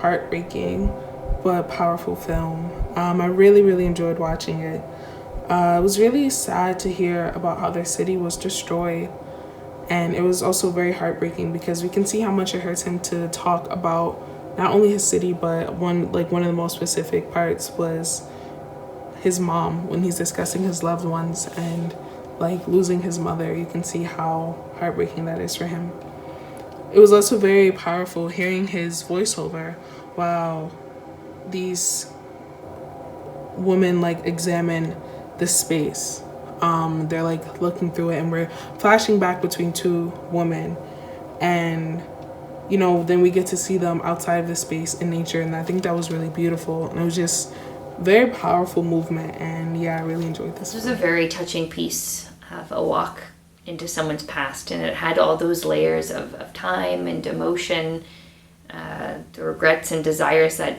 heartbreaking but powerful film. I really, really enjoyed watching it. It was really sad to hear about how their city was destroyed. And it was also very heartbreaking because we can see how much it hurts him to talk about not only his city, but one of the most specific parts was his mom when he's discussing his loved ones and like losing his mother. You can see how heartbreaking that is for him. It was also very powerful hearing his voiceover while these women like examine the space. They're like looking through it and we're flashing back between two women, and then we get to see them outside of the space in nature, and I think that was really beautiful, and it was just very powerful movement, and yeah, I really enjoyed this. This was a very touching piece of a walk into someone's past, and it had all those layers of time and emotion, the regrets and desires that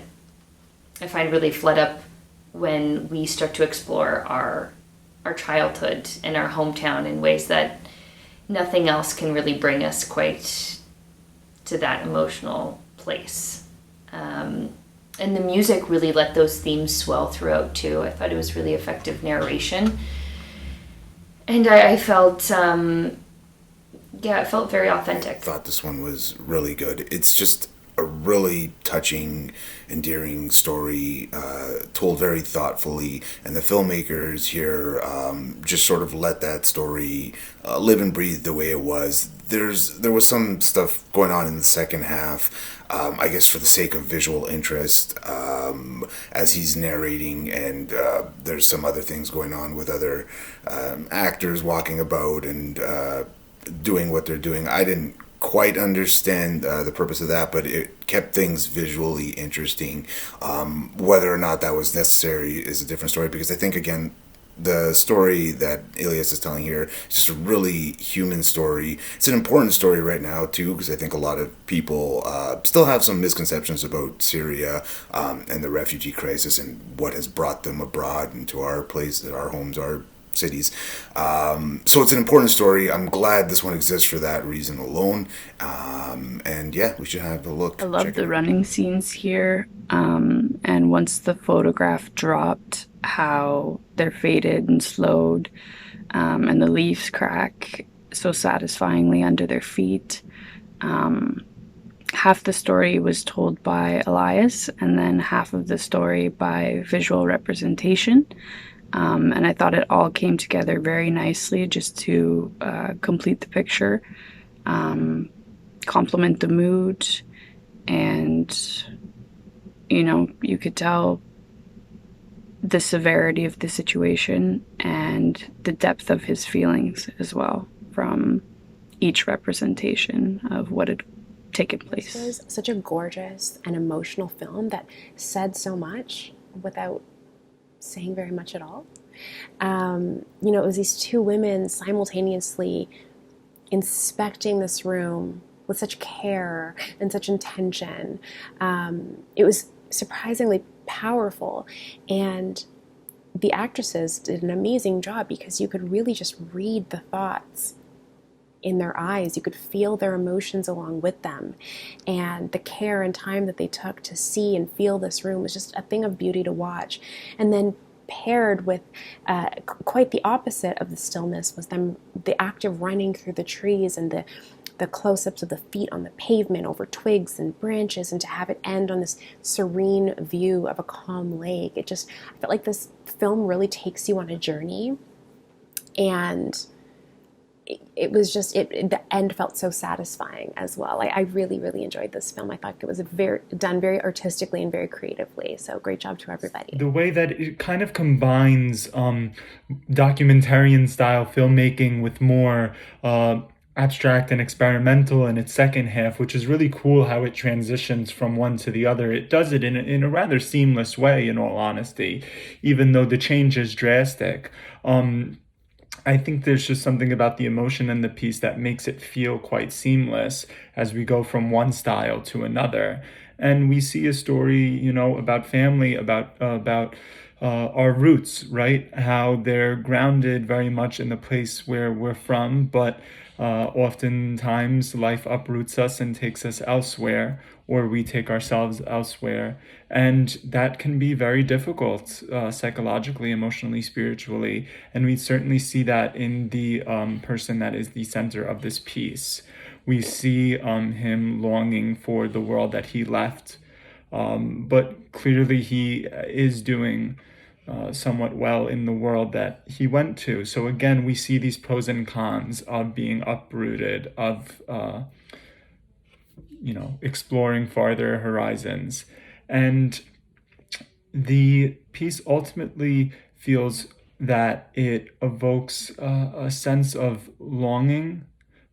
I find really flood up when we start to explore our childhood and our hometown in ways that nothing else can really bring us quite to that emotional place. And the music really let those themes swell throughout too. I thought it was really effective narration. And I felt, it felt very authentic. I thought this one was really good. It's just a really touching, endearing story, told very thoughtfully, and the filmmakers here just sort of let that story live and breathe the way it was. There was some stuff going on in the second half, I guess for the sake of visual interest, as he's narrating, and there's some other things going on with other actors walking about and doing what they're doing. I didn't quite understand the purpose of that, but it kept things visually interesting. Whether or not that was necessary is a different story, because I think, again, the story that Elias is telling here is just a really human story. It's an important story right now too, because I think a lot of people still have some misconceptions about Syria and the refugee crisis and what has brought them abroad into our place, our homes, our cities. So it's an important story. I'm glad this one exists for that reason alone. And yeah, we should have a look. I love the running scenes here. And once the photograph dropped, how they're faded and slowed, and the leaves crack so satisfyingly under their feet. Half the story was told by Elias, and then half of the story by visual representation. And I thought it all came together very nicely just to complete the picture, complement the mood, and, you could tell the severity of the situation and the depth of his feelings as well from each representation of what had taken place. This was such a gorgeous and emotional film that said so much without saying very much at all. It was these two women simultaneously inspecting this room with such care and such intention. It was surprisingly powerful, and the actresses did an amazing job because you could really just read the thoughts in their eyes. You could feel their emotions along with them, and the care and time that they took to see and feel this room was just a thing of beauty to watch. And then paired with quite the opposite of the stillness was the act of running through the trees and the close-ups of the feet on the pavement over twigs and branches, and to have it end on this serene view of a calm lake. I felt like this film really takes you on a journey, and it was just, the end felt so satisfying as well. I really, really enjoyed this film. I thought it was done very artistically and very creatively, so great job to everybody. The way that it kind of combines documentarian-style filmmaking with more abstract and experimental in its second half, which is really cool how it transitions from one to the other. It does it in a rather seamless way, in all honesty, even though the change is drastic. I think there's just something about the emotion in the piece that makes it feel quite seamless as we go from one style to another. And we see a story, about family, about our roots, right? How they're grounded very much in the place where we're from, but oftentimes life uproots us and takes us elsewhere, or we take ourselves elsewhere. And that can be very difficult psychologically, emotionally, spiritually. And we certainly see that in the person that is the center of this piece. We see him longing for the world that he left. But clearly he is doing somewhat well in the world that he went to. So again, we see these pros and cons of being uprooted, of exploring farther horizons. And the piece ultimately feels that it evokes a sense of longing,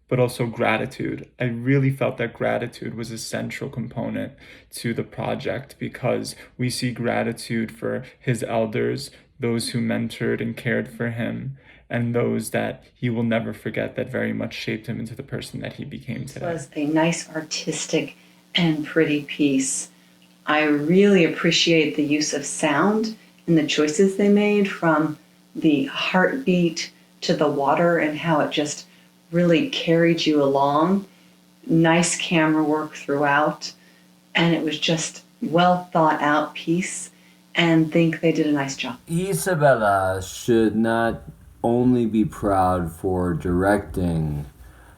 but also gratitude. I really felt that gratitude was a central component to the project, because we see gratitude for his elders, those who mentored and cared for him, and those that he will never forget that very much shaped him into the person that he became today. It was a nice, artistic, and pretty piece. I really appreciate the use of sound and the choices they made, from the heartbeat to the water, and how it just really carried you along. Nice camera work throughout, and it was just well thought out piece, and think they did a nice job. Isabela should not only be proud for directing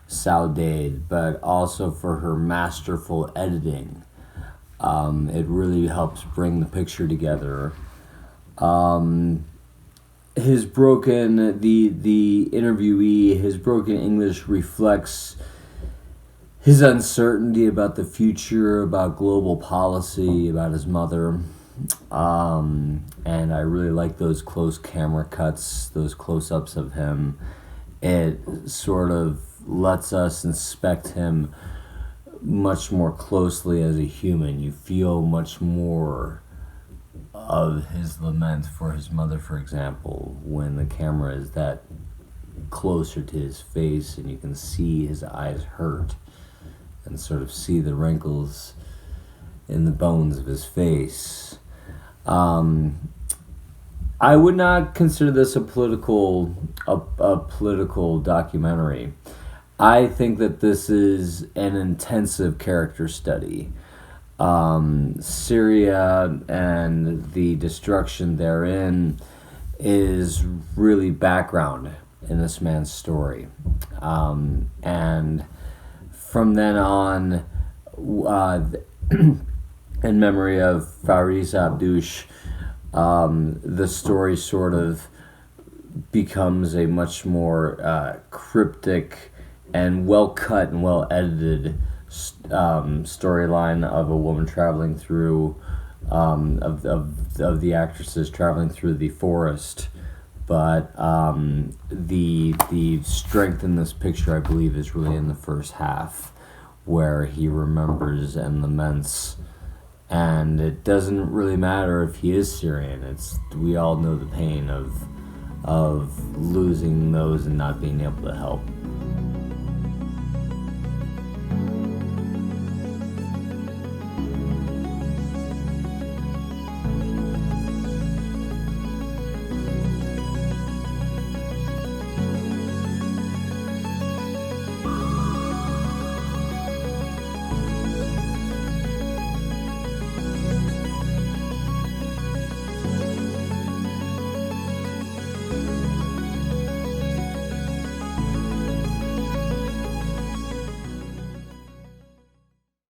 Saudade, but also for her masterful editing. It really helps bring the picture together. His broken, the interviewee, his broken English reflects his uncertainty about the future, about global policy, about his mother. And I really like those close camera cuts, those close-ups of him. It sort of lets us inspect him much more closely as a human. You feel much more of his lament for his mother, for example, when the camera is that closer to his face and you can see his eyes hurt and sort of see the wrinkles in the bones of his face. I would not consider this a political documentary. I think that this is an intensive character study. Syria and the destruction therein is really background in this man's story. And from then on, in memory of Faris Abdouche, the story sort of becomes a much more cryptic and well-cut and well-edited storyline of a woman traveling through, of the actresses traveling through the forest. But the strength in this picture, I believe, is really in the first half, where he remembers and laments. And it doesn't really matter if he is Syrian. We all know the pain of losing those and not being able to help.